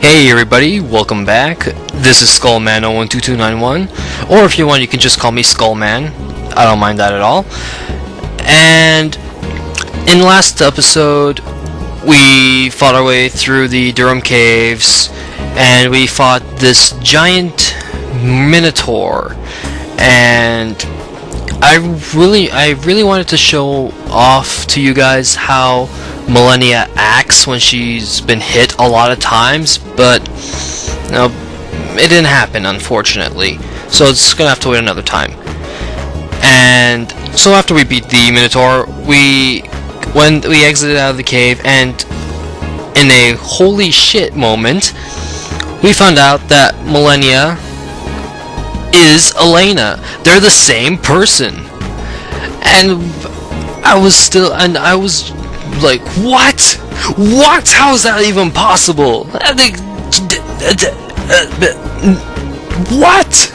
Hey everybody, welcome back. This is Skullman012291, or if you want you can just call me Skullman. I don't mind that at all. And in the last episode we fought our way through the Durham Caves and we fought this giant Minotaur, and I really wanted to show off to you guys how Millennia acts when she's been hit a lot of times, but no, it didn't happen, unfortunately. So it's gonna have to wait another time. And so after we beat the Minotaur, we exited out of the cave, and in a holy shit moment, we found out that Millennia is Elena. They're the same person. And I was like, what? How is that even possible? What?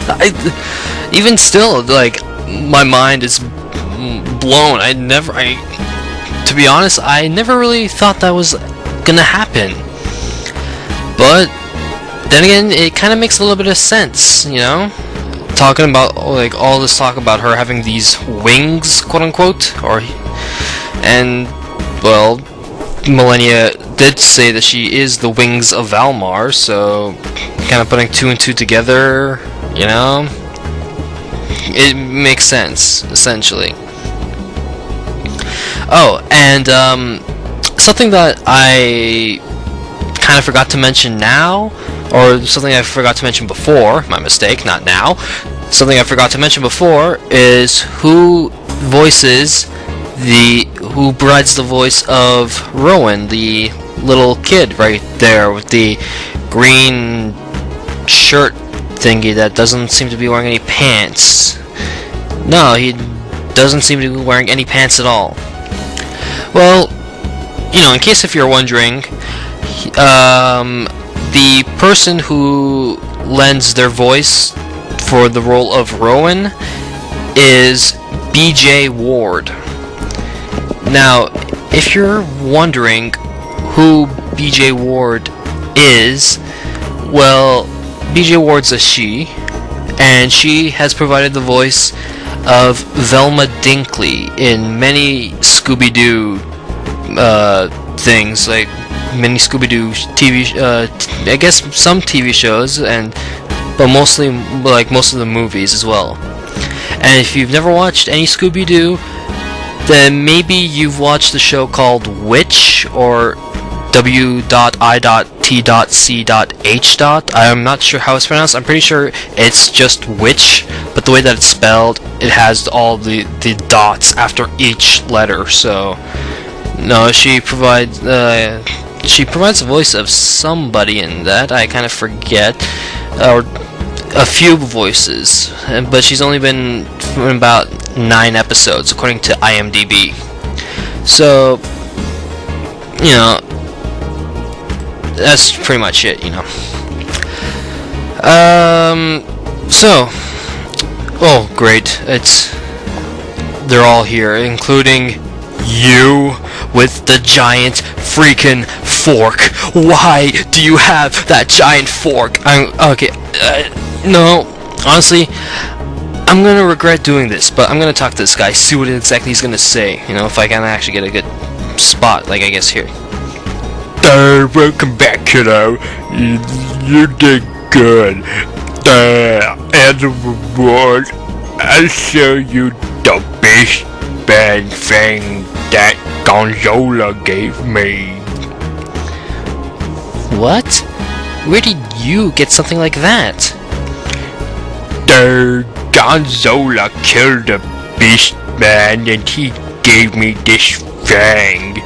Even still, like, my mind is blown. To be honest, I never really thought that was gonna happen. But then again, it kind of makes a little bit of sense, you know? Talking about, like, all this talk about her having these wings, quote unquote, and well, Millennia did say that she is the wings of Valmar, so kind of putting two and two together, you know, it makes sense, essentially. Oh, and something that I kind of forgot to mention now, or something I forgot to mention before, my mistake, not now, something I forgot to mention before is who provides the voice of Rowan, the little kid right there with the green shirt thingy that doesn't seem to be wearing any pants. No, he doesn't seem to be wearing any pants at all. Well, you know, in case if you're wondering, the person who lends their voice for the role of Rowan is BJ Ward. Now, if you're wondering who BJ Ward is, well, BJ Ward's a she, and she has provided the voice of Velma Dinkley in many Scooby-Doo things, like many Scooby-Doo TV, I guess some TV shows, but mostly like most of the movies as well. And if you've never watched any Scooby-Doo, then maybe you've watched the show called Witch, or W.I.T.C.H. I'm not sure how it's pronounced. I'm pretty sure it's just Witch, but the way that it's spelled, it has all the dots after each letter. So no, she provides the voice of somebody in that. I kind of forget, or a few voices, but she's only been in about 9 episodes according to IMDb. So, you know, that's pretty much it, you know. So, oh great, they're all here, including you with the giant freaking fork. Why do you have that giant fork? No, honestly, I'm gonna regret doing this, but I'm gonna talk to this guy, see what exactly he's gonna say, you know, if I can actually get a good spot, like I guess here. Welcome back, kiddo. You did good. As a reward, I'll show you the best bad thing that Gonzola gave me. What? Where did you get something like that? Gonzola killed the beast man and he gave me this thing.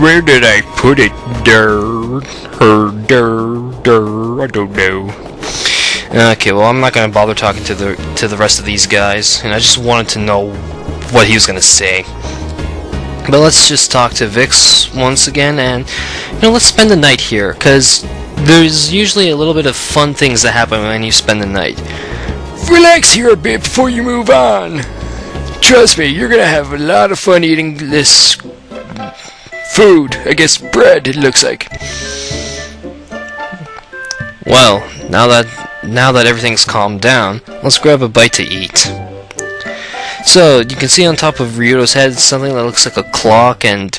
Where did I put it? I don't know. Okay, well, I'm not gonna bother talking to the rest of these guys, and I just wanted to know what he was gonna say. But let's just talk to Vix once again, and you know, let's spend the night here, cause there's usually a little bit of fun things that happen when you spend the night. Relax here a bit before you move on. Trust me, you're gonna have a lot of fun eating this Food. I guess bread, it looks like. Well, now that everything's calmed down, let's grab a bite to eat. So, you can see on top of Ryudo's head something that looks like a clock and,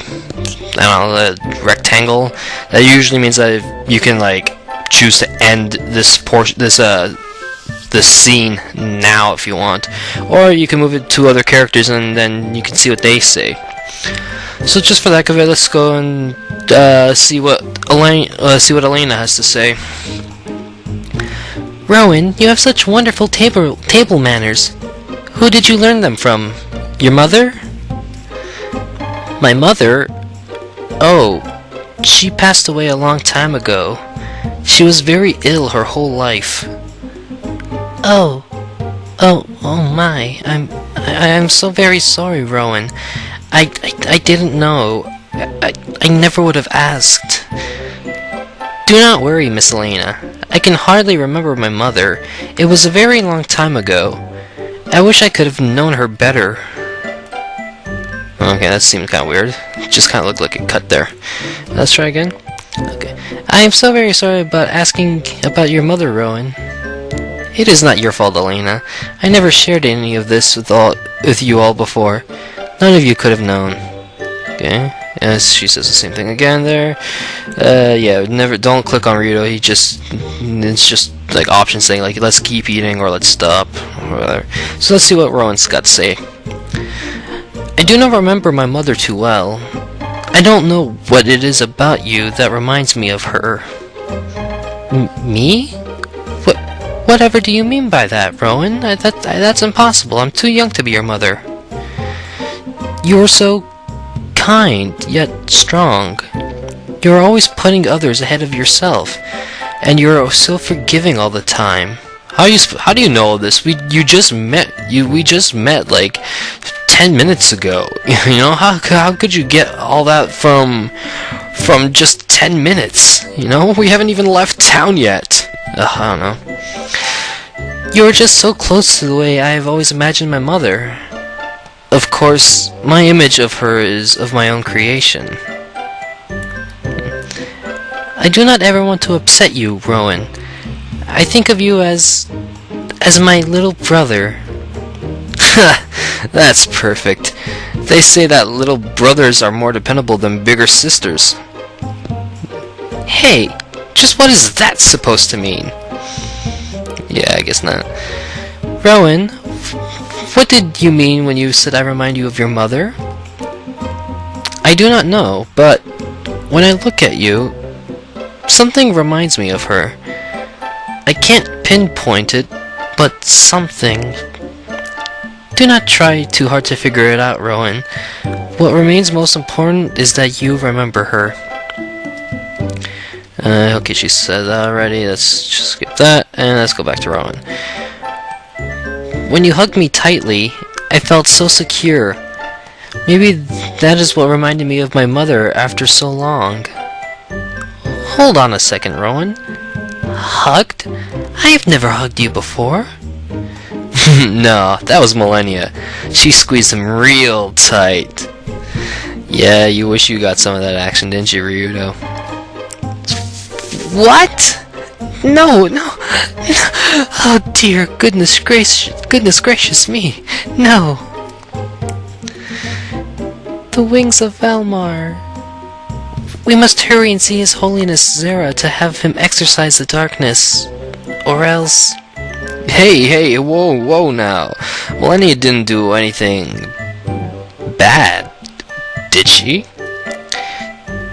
I don't know, a rectangle. That usually means that you can, like, choose to end this scene now if you want. Or you can move it to other characters and then you can see what they say. So just for the heck of it, let's go and see what Elena has to say. Rowan, you have such wonderful table manners. Who did you learn them from? Your mother? My mother? Oh, she passed away a long time ago. She was very ill her whole life. Oh my! I'm so very sorry, Rowan. I didn't know. I never would have asked. Do not worry, Miss Elena. I can hardly remember my mother. It was a very long time ago. I wish I could have known her better. Okay, that seemed kind of weird. It just kind of looked like a cut there. Let's try again. Okay. I am so very sorry about asking about your mother, Rowan. It is not your fault, Elena. I never shared any of this with you all before. None of you could have known. Okay. Yes, she says the same thing again there. Yeah, don't click on Ryudo. It's just like options saying like let's keep eating or let's stop or whatever. So let's see what Rowan's got to say. I do not remember my mother too well. I don't know what it is about you that reminds me of her. Me? Whatever do you mean by that, Rowan? That's impossible. I'm too young to be your mother. You're so kind, yet strong. You're always putting others ahead of yourself, and you're so forgiving all the time. How do you know all this? We just met like 10 minutes ago. You know, how could you get all that from just 10 minutes? You know, we haven't even left town yet. I don't know. You're just so close to the way I have always imagined my mother. Of course, my image of her is of my own creation. I do not ever want to upset you, Rowan. I think of you as my little brother. That's perfect. They say that little brothers are more dependable than bigger sisters. Hey, just what is that supposed to mean? Yeah, I guess not. Rowan, what did you mean when you said I remind you of your mother? I do not know, but when I look at you, something reminds me of her. I can't pinpoint it, but something. Do not try too hard to figure it out, Rowan. What remains most important is that you remember her. Okay, she said that already. Let's just skip that, and let's go back to Rowan. When you hugged me tightly, I felt so secure. Maybe that is what reminded me of my mother after so long. Hold on a second, Rowan. Hugged? I have never hugged you before. No, that was Millennia. She squeezed him real tight. Yeah, you wish you got some of that action, didn't you, Ryudo? What? No. Oh dear, goodness gracious me. No. The wings of Valmar. We must hurry and see His Holiness Zera to have him exorcise the darkness. Or else... Hey, whoa now. Millennia didn't do anything bad, did she?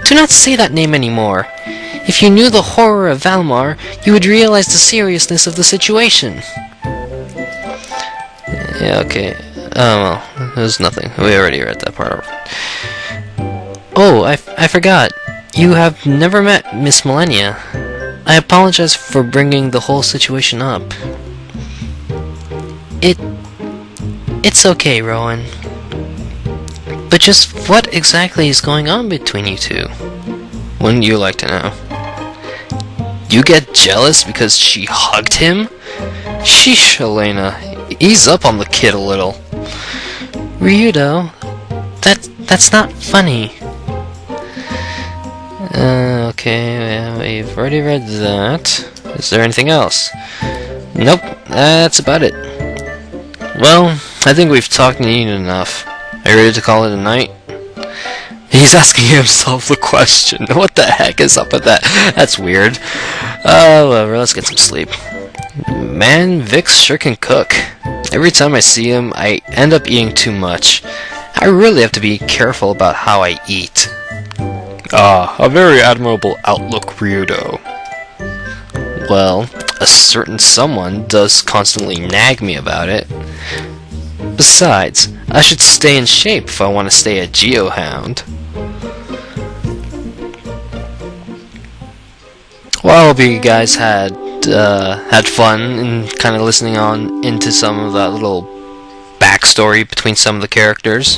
Do not say that name anymore. If you knew the horror of Valmar, you would realize the seriousness of the situation. Yeah, okay. Oh, well, there's nothing. We already read that part. Oh, I forgot. You have never met Miss Millennia. I apologize for bringing the whole situation up. It's okay, Rowan. But just what exactly is going on between you two? Wouldn't you like to know? You get jealous because she hugged him? Sheesh, Elena. Ease up on the kid a little. Ryudo, that's not funny. Okay, yeah, we've already read that. Is there anything else? Nope, that's about it. Well, I think we've talked and eaten enough. Are you ready to call it a night? He's asking himself the question. What the heck is up with that? That's weird. Whatever, let's get some sleep. Man, Vix sure can cook. Every time I see him, I end up eating too much. I really have to be careful about how I eat. Ah, a very admirable outlook, Ryudo. Well, a certain someone does constantly nag me about it. Besides, I should stay in shape if I want to stay a Geohound. Well, I hope you guys had fun and kind of listening on into some of that little backstory between some of the characters,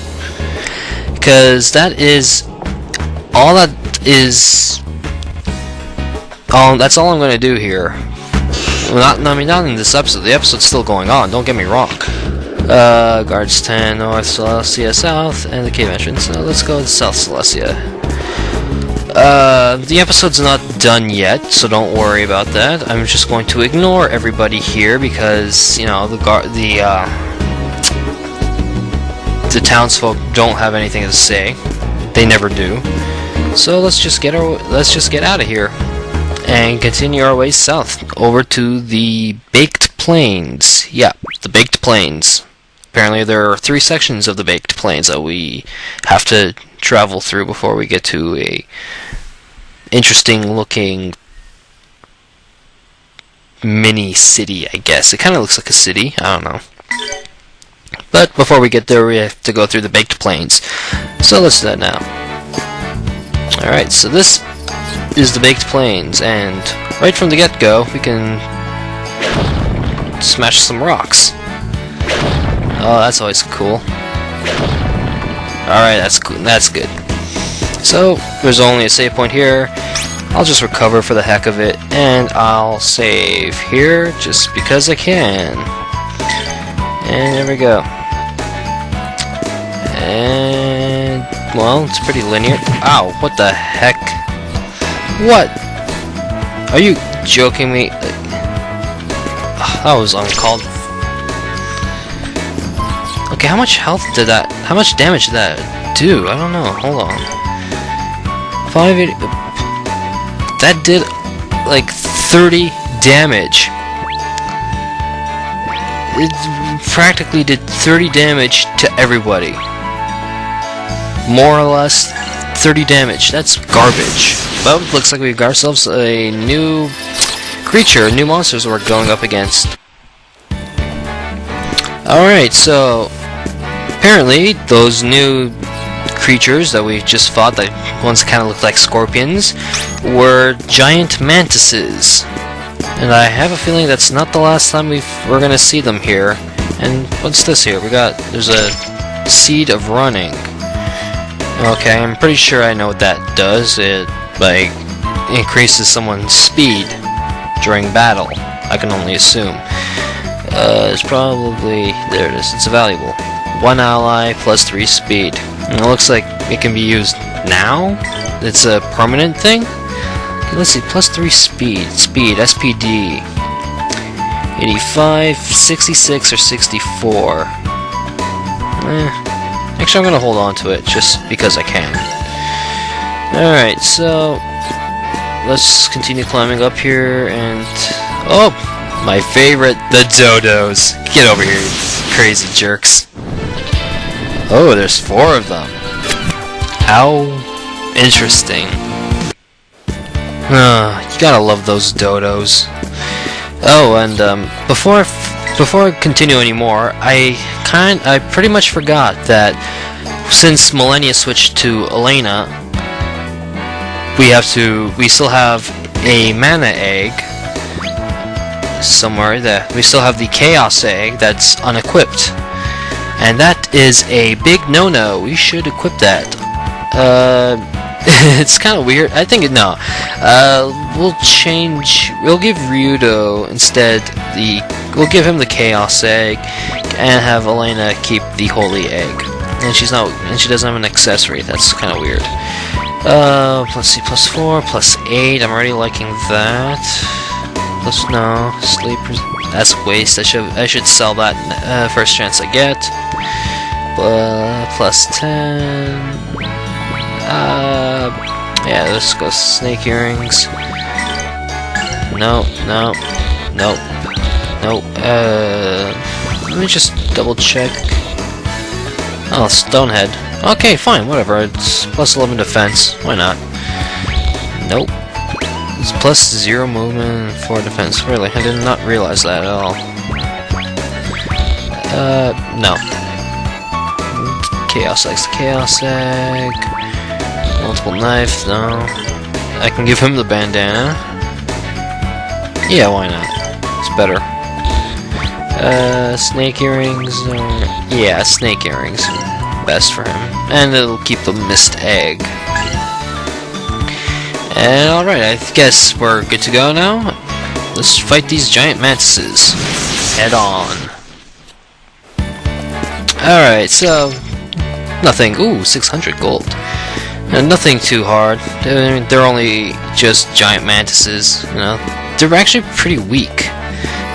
because that is all that is. That's all I'm going to do here. Well, not in this episode. The episode's still going on. Don't get me wrong. Guards 10, North Celestia, South, and the cave entrance. So let's go to South Celestia. The episode's not done yet, so don't worry about that. I'm just going to ignore everybody here because, you know, the townsfolk don't have anything to say. They never do. So let's just get out of here and continue our way south over to the Baked Plains. Yeah, the Baked Plains. Apparently there are 3 sections of the Baked Plains that we have to travel through before we get to a interesting looking mini city, I guess. It kind of looks like a city. I don't know. But before we get there, we have to go through the Baked Plains. So let's do that now. Alright, so this is the Baked Plains, and right from the get-go, we can smash some rocks. Oh, that's always cool. Alright, that's cool. That's good. So, there's only a save point here. I'll just recover for the heck of it, and I'll save here just because I can. And there we go. And, well, it's pretty linear. Ow, what the heck? What? Are you joking me? That was uncalled. Okay, how much health did that? How much damage did that do? I don't know. Hold on. 580. That did like 30 damage. It practically did 30 damage to everybody. More or less 30 damage. That's garbage. Well, looks like we've got ourselves a new creature, new monsters we're going up against. Alright, so apparently those new creatures that we just fought, that ones kind of looked like scorpions, were giant mantises. And I have a feeling that's not the last time we're gonna see them here. And what's this here? There's a seed of running. Okay, I'm pretty sure I know what that does. It, like, increases someone's speed during battle. I can only assume. It's probably... there it is. It's valuable. 1 ally plus 3 speed. And it looks like it can be used now? It's a permanent thing? Okay, let's see. Plus 3 speed. Speed. SPD. 85, 66, or 64. Actually, I'm gonna hold on to it just because I can. Alright, so let's continue climbing up here and... oh! My favorite, the dodos. Get over here, you crazy jerks. Oh, there's 4 of them. How interesting. You gotta love those dodos. Oh, and before I continue anymore, I pretty much forgot that since Millennia switched to Elena, we still have a mana egg somewhere. That we still have the Chaos egg that's unequipped, and that is a big no-no. We should equip that. It's kind of weird. I think no. We'll give Ryudo instead we'll give him the Chaos egg and have Elena keep the Holy egg. And she doesn't have an accessory. That's kind of weird. Let's see, +4, +8. I'm already liking that. No, sleepers. That's a waste. I should sell that first chance I get. +10. Yeah, let's go snake earrings. No. Let me just double check. Oh, Stonehead. Okay, fine, whatever. It's +11 defense. Why not? Nope. It's +0 movement, 4 defense. Really, I did not realize that at all. No. Chaos Egg. Multiple knife, no. I can give him the bandana. Yeah, why not? It's better. Snake earrings. Yeah, snake earrings. Best for him. And it'll keep the mist egg. And alright, I guess we're good to go now. Let's fight these giant mantises. Head on. Alright, so nothing. Ooh, 600 gold. Nothing too hard. They're only just giant mantises, you know. They're actually pretty weak.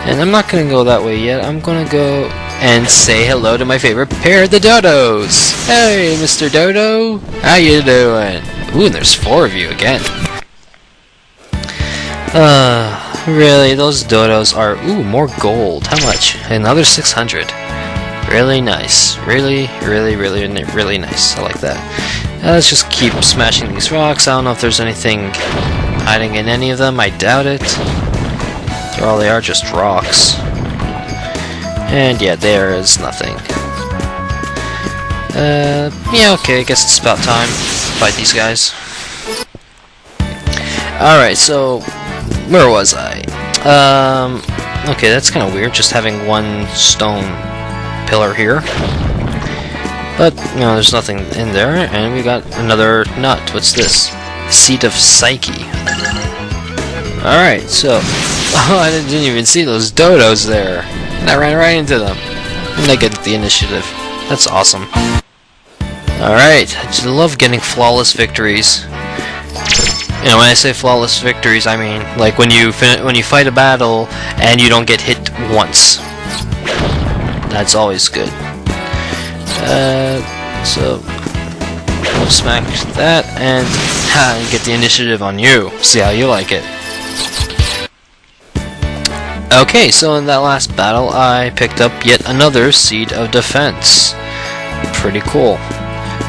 And I'm not gonna go that way yet. I'm gonna go and say hello to my favorite pair, the dodos. Hey, Mr. Dodo, how you doing? Ooh, and there's 4 of you again. Really, those dodos are... Ooh, more gold. How much? Another 600. Really nice. Really nice. I like that. Let's just keep smashing these rocks. I don't know if there's anything hiding in any of them. I doubt it. All they are just rocks. And yeah, there is nothing. Yeah, okay, I guess it's about time to fight these guys. Alright, so where was I? Okay, that's kind of weird, just having one stone pillar here. But, you know, there's nothing in there, and we got another nut. What's this? Seat of Psyche. Alright, so... Oh, I didn't even see those dodos there. And I ran right into them. And I get the initiative. That's awesome. Alright, I just love getting flawless victories. You know, when I say flawless victories, I mean like when you fight a battle and you don't get hit once. That's always good. So we'll smack that and get the initiative on you. See how you like it. Okay, so in that last battle, I picked up yet another Seed of Defense. Pretty cool.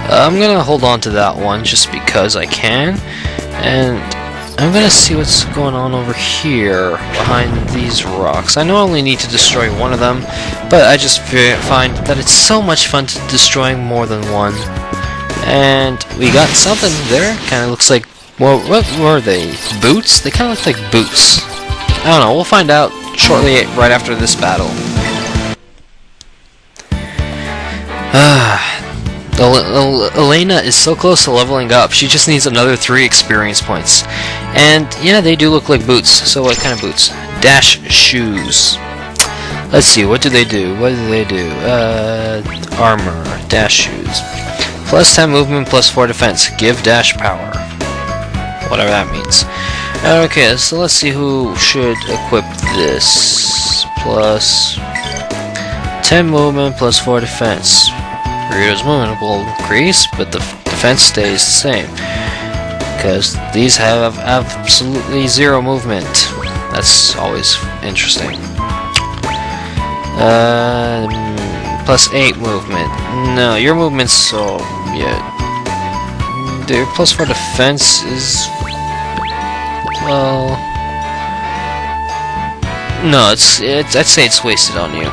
I'm gonna hold on to that one just because I can, and I'm gonna see what's going on over here behind these rocks. I know I only need to destroy one of them, but I just find that it's so much fun to destroying more than one. And we got something there. Kind of looks like, well, what were they? Boots? They kind of look like boots. I don't know. We'll find out shortly right after this battle. Elena is so close to leveling up. She just needs another 3 experience points. And yeah, they do look like boots. So what kind of boots? Dash shoes. Let's see, what do they do? Armor, dash shoes. Plus 10 movement, plus 4 defense. Give dash power. Whatever that means. Okay, so let's see who should equip this. Plus 10 movement, plus 4 defense. Rita's movement will increase, but the defense stays the same. Because these have absolutely 0 movement. That's always interesting. Plus 8 movement. No, your movement's so... yeah. Your plus 4 defense is... well... no, I'd say it's wasted on you.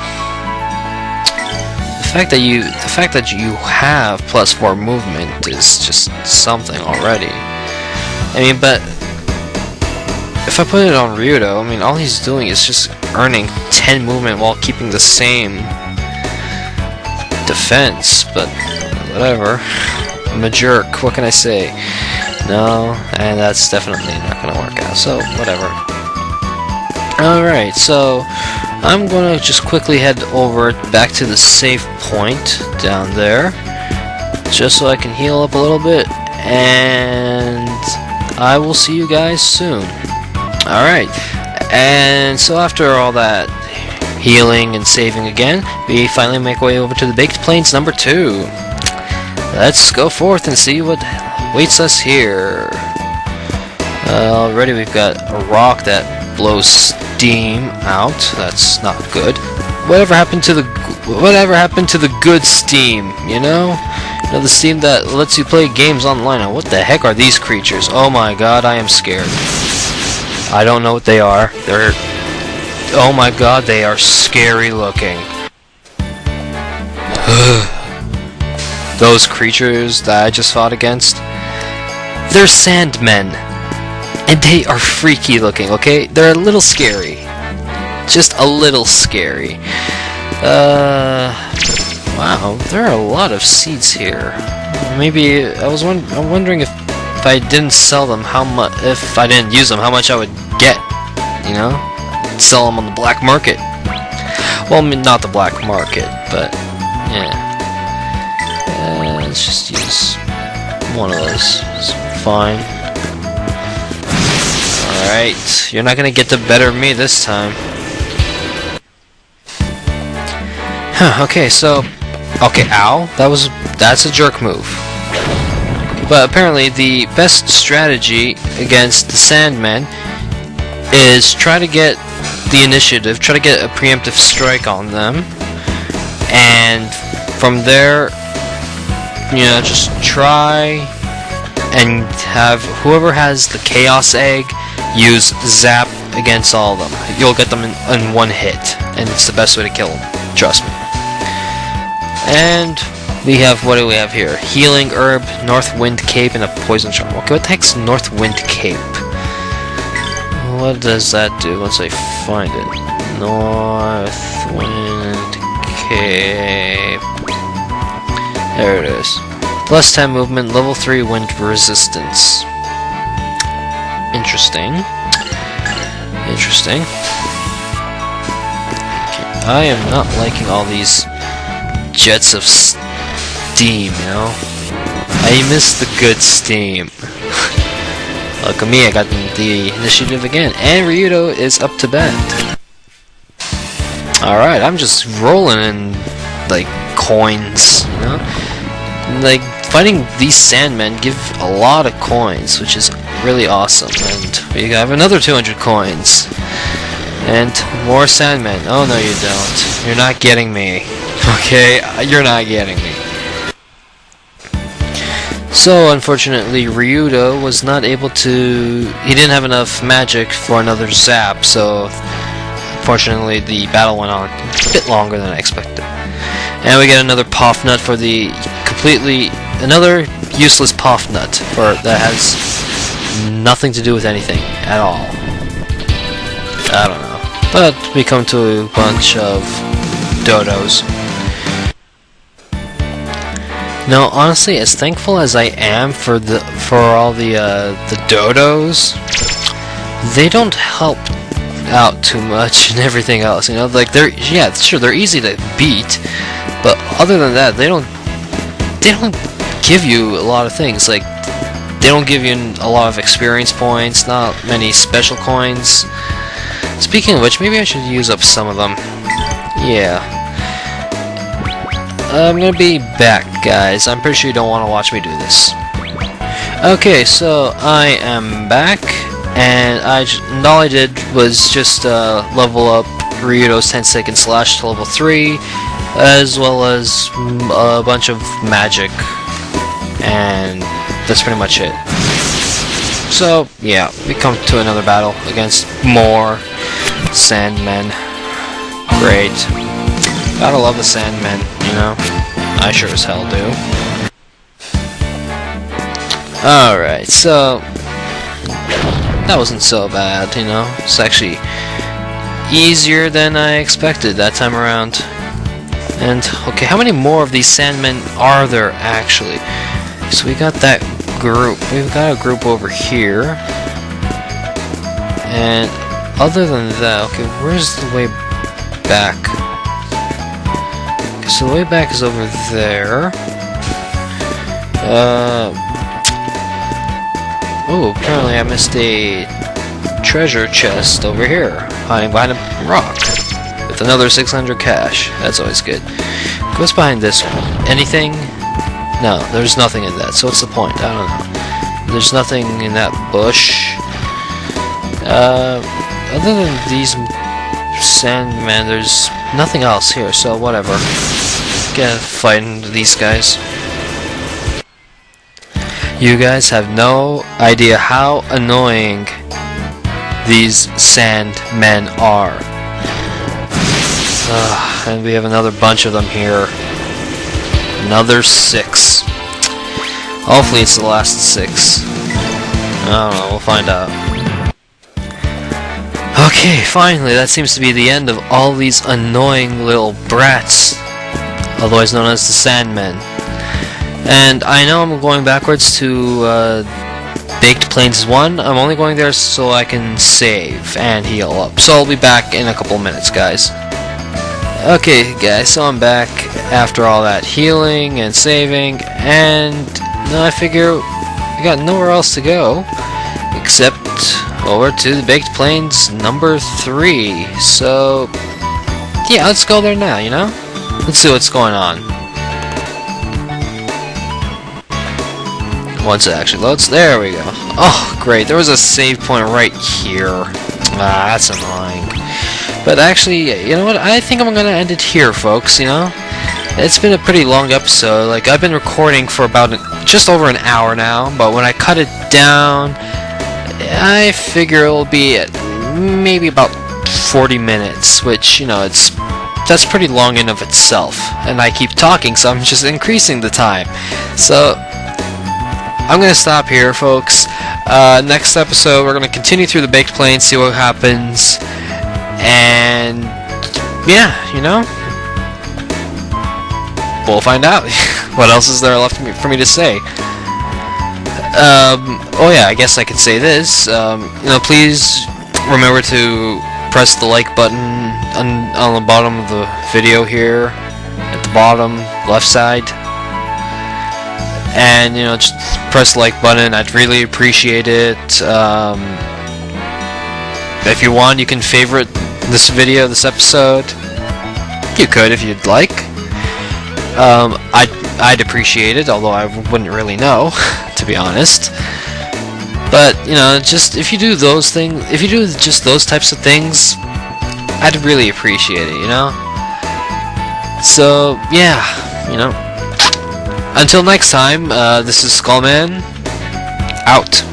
The fact that you have plus 4 movement is just something already. I mean, but if I put it on Ryudo, I mean, all he's doing is just earning 10 movement while keeping the same defense. But whatever. I'm a jerk. What can I say? No, and that's definitely not gonna work out. So whatever. Alright, so I'm gonna just quickly head over back to the save point down there, just so I can heal up a little bit, and I will see you guys soon. Alright, and so after all that healing and saving again, we finally make our way over to the Baked Plains number 2. Let's go forth and see what waits us here. Already we've got a rock that blows steam out. That's not good. Whatever happened to the good steam, you know? You know, the steam that lets you play games online. Now, what the heck are these creatures? Oh my god, I am scared. I don't know what they are. Oh my god, they are scary looking. Those creatures that I just fought against, they're sandmen. And they are freaky looking, okay? They're a little scary. Just a little scary. Wow, there are a lot of seeds here. Maybe I'm wondering if I didn't sell them, if I didn't use them, how much I would get. You know, sell them on the black market. Well, I mean, not the black market, but yeah. Let's just use one of those. It's fine. All right, you're not gonna get to better me this time. Okay, so... Okay, ow. That's a jerk move. But apparently the best strategy against the Sandmen is try to get the initiative, try to get a preemptive strike on them, and from there, you know, just try and have whoever has the Chaos Egg use Zap against all of them. You'll get them in one hit, and it's the best way to kill them. Trust me. And we have, what do we have here? Healing Herb, North Wind Cape, and a Poison Charm. Okay, what the heck's North Wind Cape? What does that do once I find it? North Wind Cape. There it is. Plus 10 movement, level 3 wind resistance. Interesting. Interesting. Okay, I am not liking all these jets of steam, you know? I miss the good steam. Look at me, I got the initiative again. And Ryudo is up to bat. Alright, I'm just rolling in, like, coins, you know? Like, fighting these Sandmen give a lot of coins, which is really awesome. And we have another 200 coins. And more Sandmen. Oh, no, you don't. You're not getting me. Okay, you're not getting me. So, unfortunately, Ryudo was not able to... He didn't have enough magic for another zap, so... Unfortunately, the battle went on a bit longer than I expected. And we get another Poff Nut for the... Another useless Poff Nut that has nothing to do with anything at all. I don't know. But we come to a bunch of dodos. Now, honestly, as thankful as I am for all the dodos, they don't help out too much and everything else. You know, like they're easy to beat, but other than that, they don't give you a lot of things. Like they don't give you a lot of experience points, not many special coins. Speaking of which, maybe I should use up some of them. Yeah. I'm gonna be back, guys. I'm pretty sure you don't want to watch me do this. Okay, so I am back, and all I did was just level up Ryudo's 10-second slash to level 3, as well as a bunch of magic, and that's pretty much it. So, yeah, we come to another battle against more Sandmen. Great. Gotta love the Sandmen, you know? I sure as hell do. Alright, so... That wasn't so bad, you know? It's actually easier than I expected that time around. And, okay, how many more of these Sandmen are there, actually? So we got that group. We've got a group over here. And other than that, okay, where's the way back? Okay, so the way back is over there. Oh, apparently I missed a treasure chest over here, hiding behind a rock, with another 600 cash. That's always good. What's behind this one? Anything? No, there's nothing in that, so what's the point? I don't know. There's nothing in that bush. Other than these Sandman, there's nothing else here, so whatever. Get fighting these guys. You guys have no idea how annoying these Sandmen are. And we have another bunch of them here. Another 6. Hopefully it's the last 6. I don't know, we'll find out. Okay, finally, that seems to be the end of all these annoying little brats, otherwise known as the Sandmen. And I know I'm going backwards to Baked Plains 1. I'm only going there so I can save and heal up. So I'll be back in a couple minutes, guys. Okay, guys, so I'm back after all that healing and saving, and now I figure we got nowhere else to go except over to the Baked Plains number 3. So yeah, let's go there now, you know? Let's see what's going on. Once it actually loads, there we go. Oh, great, there was a save point right here. Ah, that's annoying. But actually, you know what, I think I'm gonna end it here, folks, you know? It's been a pretty long episode. Like, I've been recording for about just over an hour now, but when I cut it down, I figure it'll be at maybe about 40 minutes, which, you know, that's pretty long in of itself. And I keep talking, so I'm just increasing the time. So I'm gonna stop here, folks. Next episode, we're gonna continue through the Baked Plains, see what happens, and yeah, you know, we'll find out. What else is there left for me to say? Oh yeah, I guess I could say this. You know, please remember to press the like button on the bottom of the video here, at the bottom left side, and you know, just press the like button. I'd really appreciate it. If you want, you can favorite this video, this episode. You could if you'd like. I'd appreciate it, although I wouldn't really know, to be honest. But you know, just if you do those things, if you do just those types of things, I'd really appreciate it, you know. So yeah, you know. Until next time, this is Skullman, out.